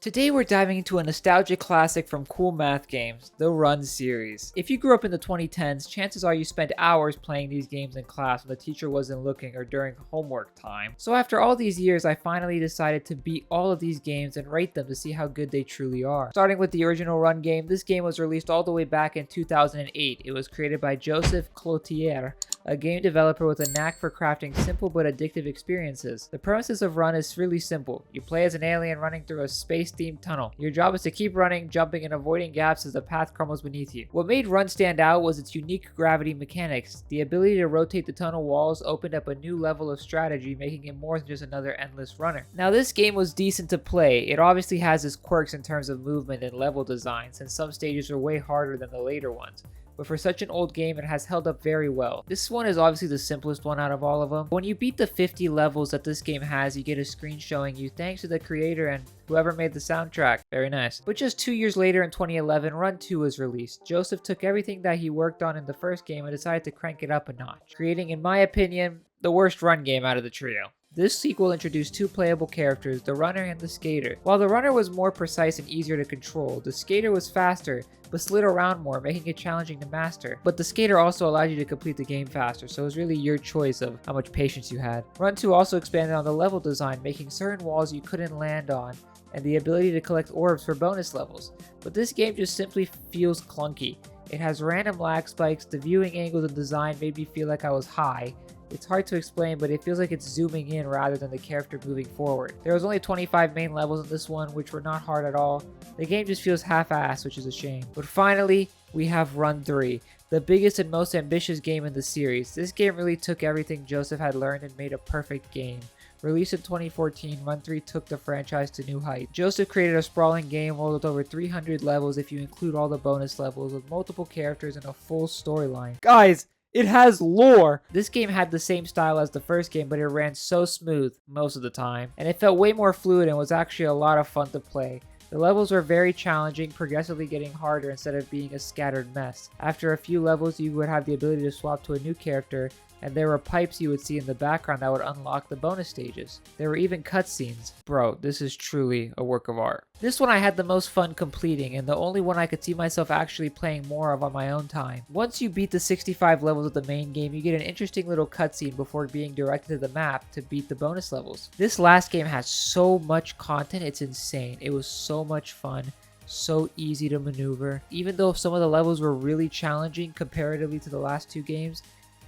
Today we're diving into a nostalgic classic from cool math games, the Run series. If you grew up in the 2010s, chances are you spent hours playing these games in class when the teacher wasn't looking or during homework time. So after all these years, I finally decided to beat all of these games and rate them to see how good they truly are. Starting with the original Run game, this game was released all the way back in 2008. It was created by Joseph Cloutier, a game developer with a knack for crafting simple but addictive experiences. The premises of Run is really simple. You play as an alien running through a space-themed tunnel. Your job is to keep running, jumping, and avoiding gaps as the path crumbles beneath you. What made Run stand out was its unique gravity mechanics. The ability to rotate the tunnel walls opened up a new level of strategy, making it more than just another endless runner. Now, this game was decent to play. It obviously has its quirks in terms of movement and level design, since some stages are way harder than the later ones. But for such an old game, it has held up very well. This one is obviously the simplest one out of all of them. When you beat the 50 levels that this game has, you get a screen showing you thanks to the creator and whoever made the soundtrack. Very nice. But just 2 years later in 2011, Run 2 was released. Joseph took everything that he worked on in the first game and decided to crank it up a notch, creating, in my opinion, the worst Run game out of the trio. This sequel introduced two playable characters, the runner and the skater. While the runner was more precise and easier to control, the skater was faster, but slid around more, making it challenging to master. But the skater also allowed you to complete the game faster, so it was really your choice of how much patience you had. Run 2 also expanded on the level design, making certain walls you couldn't land on, and the ability to collect orbs for bonus levels. But this game just simply feels clunky. It has random lag spikes, the viewing angles and design made me feel like I was high. It's hard to explain, but it feels like it's zooming in rather than the character moving forward. There was only 25 main levels in this one, which were not hard at all. The game just feels half-assed, which is a shame. But finally, we have Run 3, the biggest and most ambitious game in the series. This game really took everything Joseph had learned and made a perfect game. Released in 2014, Run 3 took the franchise to new heights. Joseph created a sprawling game world with over 300 levels if you include all the bonus levels, with multiple characters and a full storyline. Guys! It has lore! This game had the same style as the first game, but it ran so smooth most of the time, and it felt way more fluid and was actually a lot of fun to play. The levels were very challenging, progressively getting harder instead of being a scattered mess. After a few levels, you would have the ability to swap to a new character, and there were pipes you would see in the background that would unlock the bonus stages. There were even cutscenes. Bro, this is truly a work of art. This one I had the most fun completing, and the only one I could see myself actually playing more of on my own time. Once you beat the 65 levels of the main game, you get an interesting little cutscene before being directed to the map to beat the bonus levels. This last game has so much content, it's insane. It was so much fun. So easy to maneuver. Even though some of the levels were really challenging comparatively to the last two games,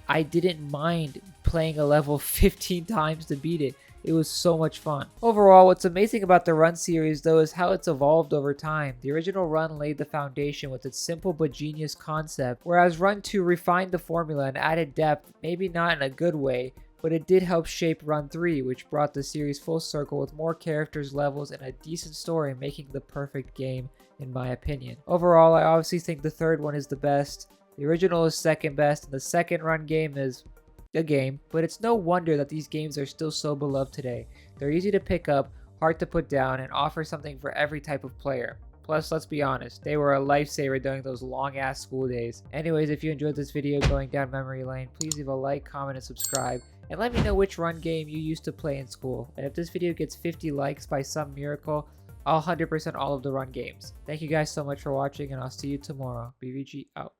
I didn't mind playing a level 15 times to beat it. It was so much fun. Overall, what's amazing about the Run series though is how it's evolved over time. The original Run laid the foundation with its simple but genius concept, whereas Run 2 refined the formula and added depth, maybe not in a good way, but it did help shape Run 3, which brought the series full circle with more characters, levels, and a decent story, making the perfect game in my opinion. Overall, I obviously think the third one is the best. The original is second best, and the second Run game is a game, but it's no wonder that these games are still so beloved today. They're easy to pick up, hard to put down, and offer something for every type of player. Plus, let's be honest, they were a lifesaver during those long-ass school days. Anyways, if you enjoyed this video going down memory lane, please leave a like, comment, and subscribe, and let me know which Run game you used to play in school. And if this video gets 50 likes by some miracle, I'll 100% all of the Run games. Thank you guys so much for watching, and I'll see you tomorrow. BVG out.